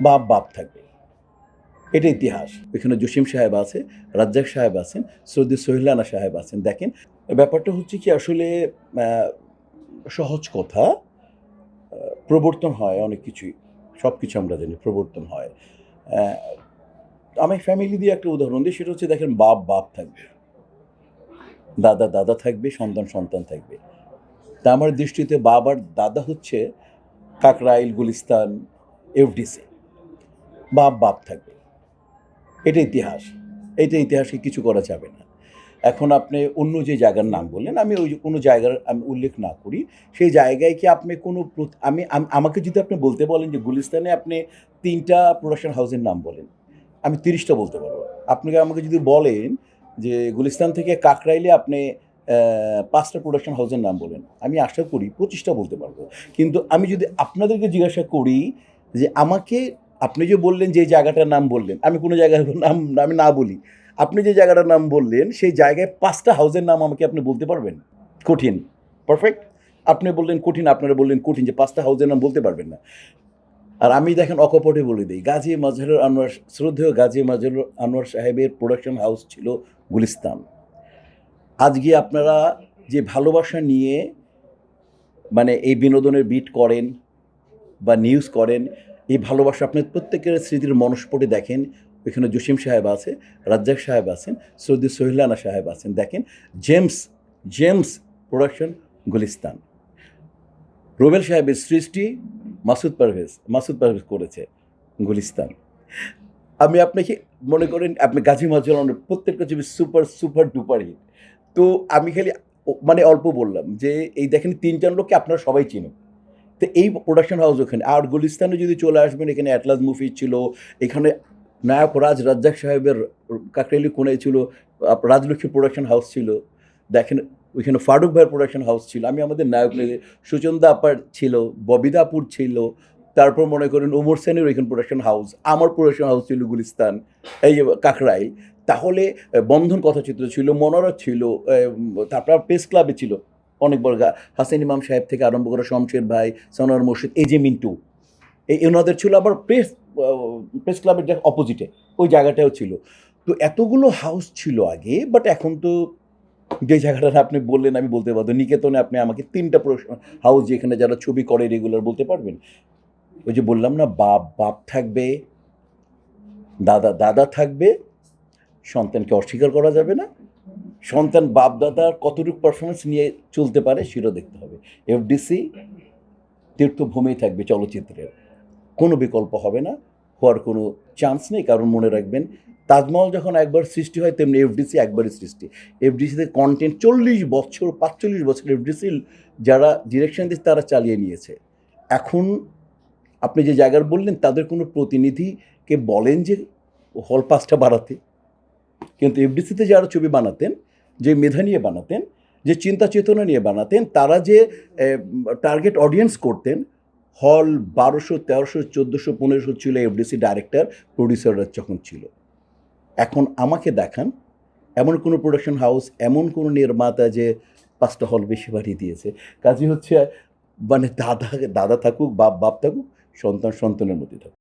বাপ বাপ থাকবে, এটা ইতিহাস। এখানে জসিম সাহেব আছে, রাজ্জাক সাহেব আছেন, সৌদি সোহেলানা সাহেব আছেন। দেখেন, ব্যাপারটা হচ্ছে কি আসলে সহজ কথা, প্রবর্তন হয় অনেক কিছুই, সব কিছু আমরা জানি প্রবর্তন হয়। আমি ফ্যামিলি দিয়ে একটা উদাহরণ দিই, সেটা হচ্ছে দেখেন, বাপ বাপ থাকবে, দাদা দাদা থাকবে, সন্তান সন্তান থাকবে। তা আমার দৃষ্টিতে বাপ আর দাদা হচ্ছে কাকরাইল, গুলিস্তান, এফডিসি। বাপ বাপ থাকবে, এটা ইতিহাস। এটা ইতিহাসে কিছু করা যাবে না। এখন আপনি অন্য যে জায়গার নাম বললেন, আমি ওই যে কোনো জায়গার আমি উল্লেখ না করি, সেই জায়গায় কি আপনি কোনো আমাকে যদি আপনি বলতে বলেন যে গুলিস্তানে আপনি ৩টা প্রোডাকশন হাউসের নাম বলেন, আমি ৩০টা বলতে পারবো। আপনি আমাকে যদি বলেন যে গুলিস্তান থেকে কাকরাইলে আপনি ৫টা প্রোডাকশন হাউসের নাম বলেন, আমি আশা করি ২৫টা বলতে পারবো। কিন্তু আমি যদি আপনাদেরকে জিজ্ঞাসা করি যে আমাকে, আপনি যে বললেন যে জায়গাটার নাম বললেন, আমি কোনো জায়গার নাম আমি না বলি, আপনি যে জায়গাটার নাম বললেন সেই জায়গায় ৫টা হাউসের নাম আমাকে আপনি বলতে পারবেন? কঠিন। পারফেক্ট। আপনি বললেন কঠিন, আপনারা বললেন কঠিন, যে ৫টা হাউসের নাম বলতে পারবেন না। আর আমি দেখেন অকপটে বলে দিই, গাজী মাজহারুল আনোয়ার, শ্রদ্ধেয় গাজী মাজহারুল আনোয়ার সাহেবের প্রোডাকশন হাউস ছিল গুলিস্তান। আজকে আপনারা যে ভালোবাসা নিয়ে মানে এই বিনোদনের বিট করেন বা নিউজ করেন, এই ভালোবাসা আপনার প্রত্যেকের স্মৃতির মনস্পটে দেখেন। ওইখানে জসিম সাহেব আছে, রাজ্জাক সাহেব আছেন, সৌদি সোহেলানা সাহেব আছেন। দেখেন, James James production Gulistan, Rubel সাহেবের সৃষ্টি মাসুদ পারভেজ করেছে গুলিস্তান। আমি আপনাকে মনে করেন, আপনি গাজী মাজহারুল প্রত্যেকটা ছবি সুপার সুপার ডুপার হিট। তো আমি খালি মানে অল্প বললাম যে এই দেখেন ৩ জন লোককে আপনারা সবাই চিনেন। তো এই প্রোডাকশন হাউস ওখানে। আর গুলিস্তানে যদি চলে আসবেন, এখানে অ্যাটলাস মুভি ছিল, এখানে নায়ক রাজ্জাক সাহেবের কাকরাইলি কোণে ছিল রাজলক্ষ্মী প্রোডাকশন হাউস ছিল। দেখেন, ওইখানে ফারুক ভাইয়ের প্রোডাকশন হাউস ছিল। আমি আমাদের নায়ক সুচন্দা আপার ছিল, ববিদাপুর ছিল, তারপর মনে করেন ওমর সেনের ওইখানে প্রোডাকশন হাউস, আমার প্রোডাকশন হাউস ছিল গুলিস্তান, এই যে কাকরাইল। তাহলে বন্ধন কথাচিত্র ছিল, মনোরথ ছিল, তারপর প্রেস ক্লাবে ছিল অনেক বড় হাসান ইমাম সাহেব থেকে আরম্ভ করে শমশের ভাই, সনোয়ার মুর্শিদ, এই যে মিন্টু, এই ওনাদের ছিল। আবার প্রেস ক্লাবের যে অপোজিটে ওই জায়গাটাও ছিল। তো এতগুলো হাউস ছিল আগে, বাট এখন তো যে জায়গাটা আপনি বললেন আমি বলতে পারবো নিকেতনে, আপনি আমাকে ৩টা হাউস যেখানে যারা ছবি করে রেগুলার বলতে পারবেন? ওই যে বললাম না, বাপ বাপ থাকবে, দাদা দাদা থাকবে, সন্তানকে অস্বীকার করা যাবে না। সন্তান বাপ দাদার কতটুকু পারফরমেন্স নিয়ে চলতে পারে সেটাও দেখতে হবে। এফডিসি তীর্থভূমি থাকবে চলচ্চিত্রের, কোনো বিকল্প হবে না, হওয়ার কোনো চান্স নেই। কারণ মনে রাখবেন, তাজমহল যখন একবার সৃষ্টি হয়, তেমনি এফডিসি একবারই সৃষ্টি। এফডিসিতে কন্টেন্ট 40 বছর 45 বছর এফডিসি যারা ডিরেকশন দিচ্ছে তারা চালিয়ে নিয়েছে। এখন আপনি যে জায়গার বললেন, তাদের কোনো প্রতিনিধিকে বলেন যে হল পাসটা বাড়াতে। কিন্তু এফডিসিতে যারা ছবি বানাতেন, যে মেধা নিয়ে বানাতেন, যে চিন্তা চেতনা নিয়ে বানাতেন, তারা যে টার্গেট অডিয়েন্স করতেন, হল 1200, 1300, 1400, 1500 ছিল এফডিসি ডাইরেক্টর প্রডিউসাররা যখন ছিল। এখন আমাকে দেখান এমন কোনো প্রোডাকশন হাউস, এমন কোনো নির্মাতা যে 5টা হল বেশি বাড়িয়ে দিয়েছে। কাজে হচ্ছে মানে দাদা দাদা থাকুক, বাপ বাপ থাকুক, সন্তান সন্তানের মধ্যে থাকুক।